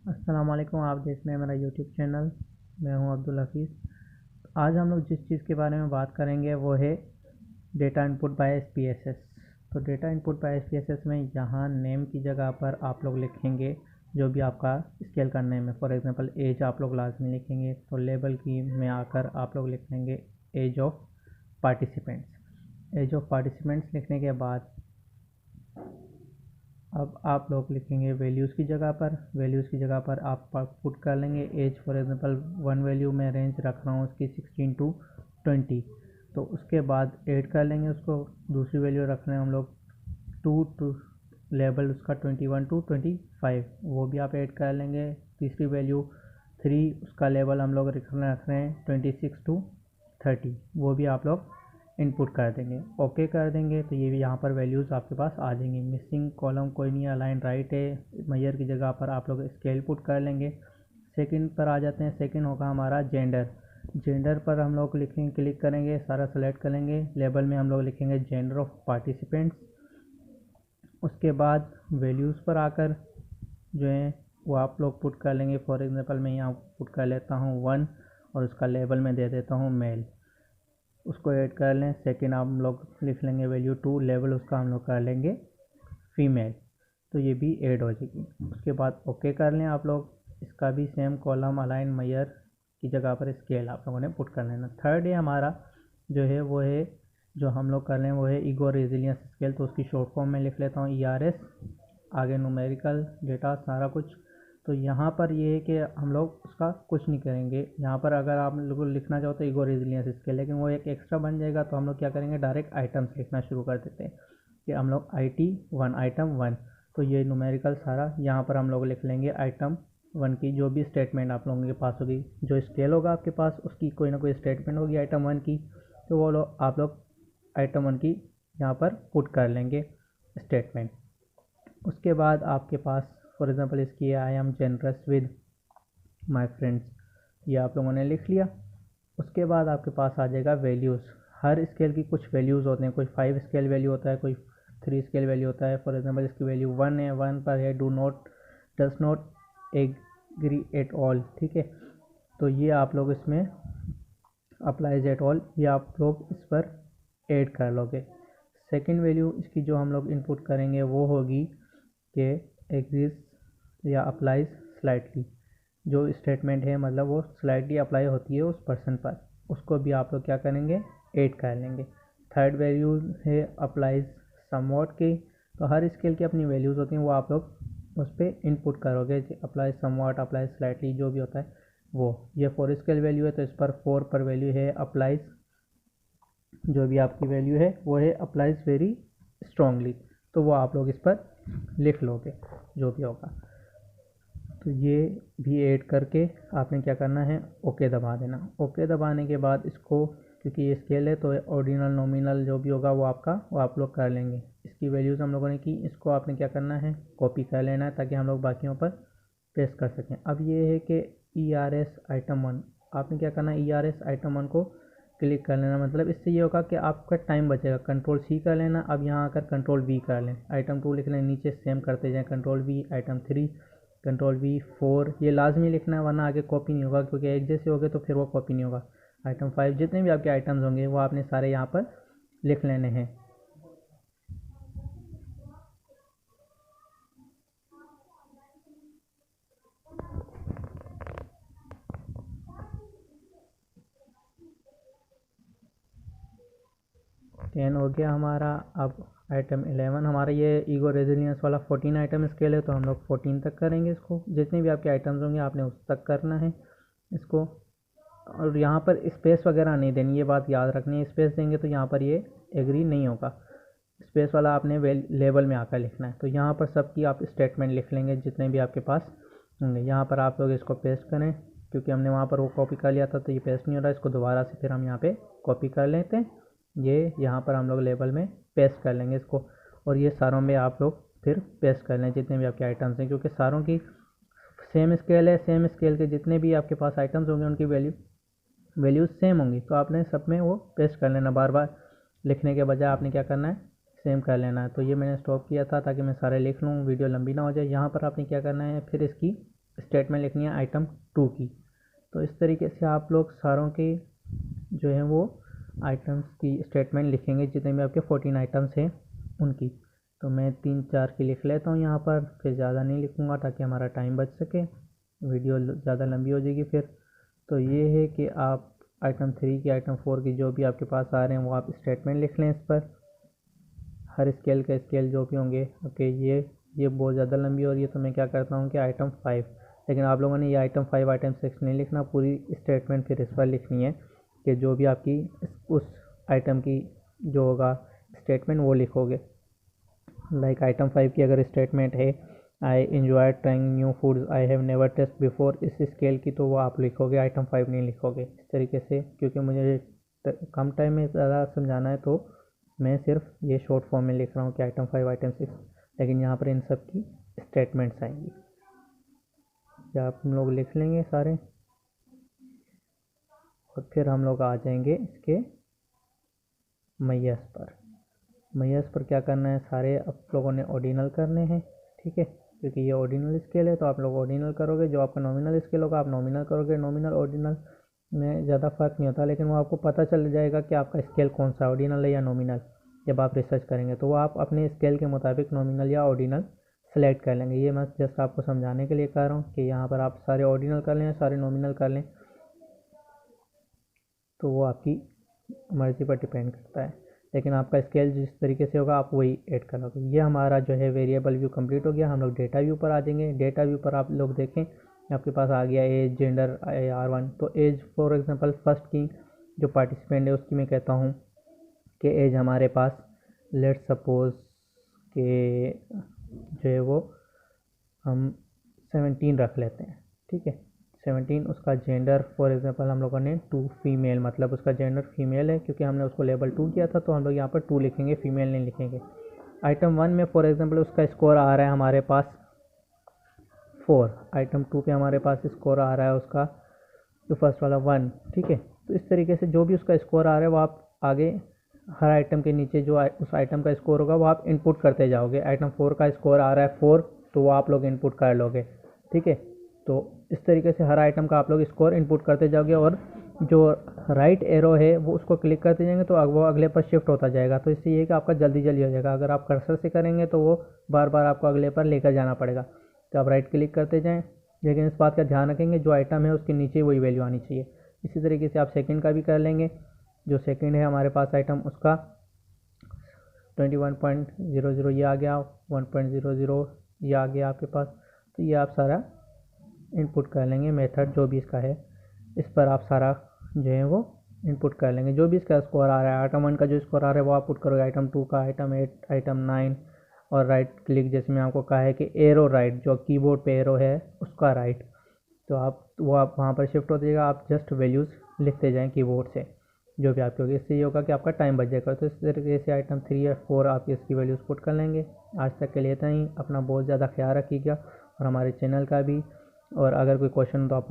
अस्सलाम वालेकुम। आप देख रहे हैं मेरा यूट्यूब चैनल। मैं हूं अब्दुल हफीज़। आज हम लोग जिस चीज़ के बारे में बात करेंगे वो है डेटा इनपुट बाय एसपीएसएस। तो डेटा इनपुट बाय एसपीएसएस में यहाँ नेम की जगह पर आप लोग लिखेंगे जो भी आपका स्केल का नेम है। फॉर एग्जांपल एज आप लोग लाजमी लिखेंगे। तो लेबल की में आकर आप लोग लिखेंगे age of participants. Age of participants लिखने के बाद अब आप लोग लिखेंगे वैल्यूज़ की जगह पर आप पुट कर लेंगे age. For example one value में रेंज रख रहा हूँ उसकी 16 टू 20। तो उसके बाद ऐड कर लेंगे उसको। दूसरी वैल्यू रख रहे हैं हम लोग 2 टू लेबल उसका 21 टू 25, वो भी आप ऐड कर लेंगे। तीसरी वैल्यू 3, उसका लेवल हम लोग रख रहे हैं 26 टू 30, वो भी आप लोग इनपुट कर देंगे। ओके कर देंगे तो ये भी यहाँ पर वैल्यूज़ आपके पास आ जाएंगी। मिसिंग कॉलम कोई नहीं है, अलाइन राइट है। मैयर की जगह पर आप लोग स्केल पुट कर लेंगे। सेकंड पर आ जाते हैं। सेकंड होगा हमारा जेंडर। जेंडर पर हम लोग लिखेंगे, क्लिक करेंगे, सारा सेलेक्ट करेंगे। लेबल में हम लोग लिखेंगे जेंडर ऑफ पार्टिसिपेंट्स। उसके बाद वैल्यूज़ पर आकर जो है वो आप लोग पुट कर लेंगे। फॉर एग्जांपल मैं यहाँ पुट कर लेता हूँ 1 और उसका लेबल में दे देता हूँ मेल। उसको ऐड कर लें। सेकंड हम लोग लिख लेंगे वैल्यू 2, लेवल उसका हम लोग कर लेंगे फीमेल। तो ये भी ऐड हो जाएगी। उसके बाद ओके कर लें आप लोग। इसका भी सेम कॉलम अलाइन मैयर की जगह पर स्केल आप लोगों ने पुट कर लेना। थर्ड है हमारा जो है वो है जो हम लोग कर लें वो है ईगो रेजिलियंस स्केल। तो उसकी शॉर्ट फॉर्म में लिख लेता हूँ ERS, आगे न्यूमेरिकल डेटा सारा कुछ। तो यहाँ पर ये है कि हम लोग उसका कुछ नहीं करेंगे। यहाँ पर अगर आप लोग लिखना चाहो तो ईगो रेजिलियंस स्केल, लेकिन वो एक एक्स्ट्रा बन जाएगा। तो हम लोग क्या करेंगे, डायरेक्ट आइटम्स लिखना शुरू कर देते हैं कि हम लोग IT1 आइटम 1। तो ये न्यूमेरिकल सारा यहाँ पर हम लोग लिख लेंगे आइटम 1 की जो भी स्टेटमेंट आप लोगों के पास होगी। जो स्केल होगा आपके पास उसकी कोई ना कोई स्टेटमेंट होगी आइटम 1 की। तो वो लोग आप लोग आइटम 1 की यहाँ पर पुट कर लेंगे स्टेटमेंट। उसके बाद आपके पास फॉर एग्जांपल इसकी I am generous with my friends, ये आप लोगों ने लिख लिया। उसके बाद आपके पास आ जाएगा वैल्यूज़। हर स्केल की कुछ वैल्यूज़ होते हैं। कोई 5 स्केल वैल्यू होता है, कोई 3 स्केल वैल्यू होता है। फॉर एग्जांपल इसकी वैल्यू 1 है, 1 पर है does not agree at all. ठीक है, तो ये आप लोग इसमें अप्लाइज एट ऑल, ये आप लोग इस पर ऐड कर लोगे। सेकंड वैल्यू इसकी जो हम लोग इनपुट करेंगे वो होगी कि एग्जिस्ट या अप्लाइज स्लाइटली। जो स्टेटमेंट है मतलब वो स्लाइटली अप्लाई होती है उस पर्सन पर, उसको भी आप लोग क्या करेंगे, ऐड कर लेंगे। थर्ड वैल्यू है अप्लाइज समवॉट की। तो हर स्केल की अपनी वैल्यूज़ होती हैं, वो आप लोग उस पर इनपुट करोगे। अप्लाई समवॉट, अप्लाई स्लाइटली, जो भी होता है वो। ये 4 स्केल वैल्यू है तो इस पर 4 पर वैल्यू है अप्लाइज। जो भी आपकी वैल्यू है वो है अप्लाइज वेरी स्ट्रांगली। तो वो आप लोग इस पर लिख लोगे जो भी होगा। तो ये भी ऐड करके आपने क्या करना है, ओके दबा देना। ओके दबाने के बाद इसको, क्योंकि ये स्केल है तो ऑर्डिनल नॉमिनल जो भी होगा वो आपका वो आप लोग कर लेंगे। इसकी वैल्यूज़ हम लोगों ने की, इसको आपने क्या करना है, कॉपी कर लेना है ताकि हम लोग बाकियों पर पेस्ट कर सकें। अब ये है कि ERS आइटम 1, आपने क्या करना है, ERS आइटम 1 को क्लिक कर लेना। मतलब इससे ये होगा कि आपका टाइम बचेगा। कंट्रोल C कर लेना। अब यहाँ आकर कंट्रोल V कर लें। आइटम 2 लिख लें, नीचे सेम करते जाएँ। Control V, item 3, control V, 4। ये लाजमी लिखना है वरना आगे कॉपी नहीं होगा, क्योंकि एक जैसे हो गए तो फिर वो कॉपी नहीं होगा। आइटम 5, जितने भी आपके आइटम्स होंगे वो आपने सारे यहाँ पर लिख लेने हैं। टेन हो गया हमारा। अब आइटम 11 हमारा ये ईगो रेजिलियंस वाला 14 आइटम स्केल है, तो हम लोग 14 तक करेंगे इसको। जितने भी आपके आइटम्स होंगे आपने उस तक करना है इसको। और यहाँ पर स्पेस वगैरह नहीं देनी, ये बात याद रखनी है। स्पेस देंगे तो यहाँ पर ये एग्री नहीं होगा। स्पेस वाला आपने लेवल में आकर लिखना है। तो यहाँ पर सबकी आप स्टेटमेंट लिख लेंगे जितने भी आपके पास होंगे। यहाँ पर आप लोग इसको पेस्ट करें, क्योंकि हमने वहाँ पर वो कॉपी कर लिया था तो ये पेस्ट नहीं हो रहा। इसको दोबारा से फिर हम यहाँ पे कॉपी कर लेते हैं। ये यहाँ पर हम लोग लेबल में पेस्ट कर लेंगे इसको। और ये सारों में आप लोग फिर पेस्ट कर लें जितने भी आपके आइटम्स हैं, क्योंकि सारों की सेम स्केल है। सेम स्केल के जितने भी आपके पास आइटम्स होंगे उनकी वैल्यूज़ सेम होंगी। तो आपने सब में वो पेस्ट कर लेना। बार बार लिखने के बजाय आपने क्या करना है, सेम कर लेना है। तो ये मैंने स्टॉप किया था ताकि मैं सारे लिख लूँ, वीडियो लंबी ना हो जाए। यहाँ पर आपने क्या करना है, फिर इसकी स्टेटमेंट लिखनी है आइटम 2 की। तो इस तरीके से आप लोग सारों की जो है वो आइटम्स की स्टेटमेंट लिखेंगे, जितने भी आपके 14 आइटम्स हैं उनकी। तो मैं 3-4 की लिख लेता हूँ यहाँ पर, फिर ज़्यादा नहीं लिखूँगा ताकि हमारा टाइम बच सके, वीडियो ज़्यादा लंबी हो जाएगी फिर। तो ये है कि आप आइटम 3 की, आइटम 4 की जो भी आपके पास आ रहे हैं वो आप स्टेटमेंट लिख लें इस पर, हर स्केल का स्केल जो भी होंगे। ओके, ये बहुत ज़्यादा लंबी हो रही है, तो मैं क्या करता हूँ कि आइटम 5, लेकिन आप लोगों ने ये आइटम 5 आइटम 6 नहीं लिखना, पूरी स्टेटमेंट फिर इस पर लिखनी है कि जो भी आपकी उस आइटम की जो होगा स्टेटमेंट वो लिखोगे। लाइक आइटम 5 की अगर स्टेटमेंट है I enjoy trying new foods I have never test before, इस स्केल की तो वो आप लिखोगे, आइटम 5 नहीं लिखोगे इस तरीके से, क्योंकि मुझे कम टाइम में ज़्यादा समझाना है तो मैं सिर्फ ये शॉर्ट फॉर्म में लिख रहा हूँ कि आइटम 5 आइटम 6, लेकिन यहाँ पर इन सब की स्टेटमेंट्स आएंगी। या आप हम लोग लिख लेंगे सारे, और फिर हम लोग आ जाएंगे इसके मैयस पर। मैयस पर क्या करना है, सारे आप लोगों ने ऑर्डिनल करने हैं, ठीक है, क्योंकि ये ऑर्डिनल स्केल है तो आप लोग ऑर्डिनल करोगे। जो आपका नॉमिनल स्केल होगा आप नॉमिनल करोगे। नॉमिनल ऑर्डिनल में ज़्यादा फ़र्क नहीं होता, लेकिन वो आपको पता चल जाएगा कि आपका स्केल कौन सा ऑर्डिनल है या नॉमिनल। जब आप रिसर्च करेंगे तो वो आप अपने स्केल के मुताबिक नॉमिनल या ऑर्डिनल सेलेक्ट कर लेंगे। ये मैं जस्ट आपको समझाने के लिए कह रहा हूँ कि यहाँ पर आप सारे ऑर्डिनल कर लें, सारे नॉमिनल कर लें, तो वो आपकी मर्ज़ी पर डिपेंड करता है। लेकिन आपका स्केल जिस तरीके से होगा आप वही ऐड करोगे। ये हमारा जो है वेरिएबल व्यू कंप्लीट हो गया। हम लोग डेटा व्यू पर आ जाएंगे। डेटा व्यू पर आप लोग देखें, आपके पास आ गया एज, जेंडर, AR1। तो एज फॉर एग्जांपल फर्स्ट की जो पार्टिसिपेंट है उसकी मैं कहता हूँ कि एज हमारे पास लेट्स सपोज के जो है वो हम 17 रख लेते हैं, ठीक है, 17। उसका जेंडर फॉर एग्जांपल हम लोगों ने 2 फीमेल, मतलब उसका जेंडर फीमेल है, क्योंकि हमने उसको लेबल 2 किया था तो हम लोग यहाँ पर 2 लिखेंगे, फीमेल नहीं लिखेंगे। आइटम 1 में फॉर एग्जांपल उसका स्कोर आ रहा है हमारे पास 4, आइटम 2 पे हमारे पास स्कोर आ रहा है उसका जो फर्स्ट वाला 1, ठीक है। तो इस तरीके से जो भी उसका स्कोर आ रहा है वो आप आगे हर आइटम के नीचे जो उस आइटम का स्कोर होगा वो आप इनपुट करते जाओगे। आइटम 4 का स्कोर आ रहा है 4, तो वो आप लोग इनपुट कर लोगे, ठीक है। तो इस तरीके से हर आइटम का आप लोग स्कोर इनपुट करते जाओगे, और जो राइट एरो है वो उसको क्लिक करते जाएंगे तो वो अगले पर शिफ्ट होता जाएगा। तो इससे ये है कि आपका जल्दी जल्दी हो जाएगा। अगर आप कर्सर से करेंगे तो वो बार बार आपको अगले पर लेकर जाना पड़ेगा। तो आप राइट क्लिक करते जाएँ, लेकिन इस बात का ध्यान रखेंगे जो आइटम है उसके नीचे वही वैल्यू आनी चाहिए। इसी तरीके से आप सेकंड का भी कर लेंगे। जो सेकंड है हमारे पास आइटम उसका 21.00 ये आ गया, 1.00 ये आ गया आपके पास। तो ये आप सारा इनपुट कर लेंगे, मेथड जो भी इसका है इस पर आप सारा जो है वो इनपुट कर लेंगे। जो भी इसका स्कोर आ रहा है, आइटम 1 का जो स्कोर आ रहा है वो आप पुट करोगे, आइटम 2 का, आइटम 8, आइटम 9, और राइट क्लिक जैसे मैं आपको कहा है कि एरो राइट, जो कीबोर्ड पे एरो है उसका राइट, तो आप वहाँ पर शिफ्ट हो जाएगा। आप जस्ट वैल्यूज़ लिखते जाएँ कीबोर्ड से जो भी आपके होगी। इससे ये होगा कि आपका टाइम बच जाएगा। तो इस तरीके से आइटम 3 या 4 आप इसकी वैल्यूज़ पुट कर लेंगे। आज तक के लिए इतना ही। अपना बहुत ज़्यादा ख्याल रखिएगा और हमारे चैनल का भी, और अगर कोई क्वेश्चन तो आप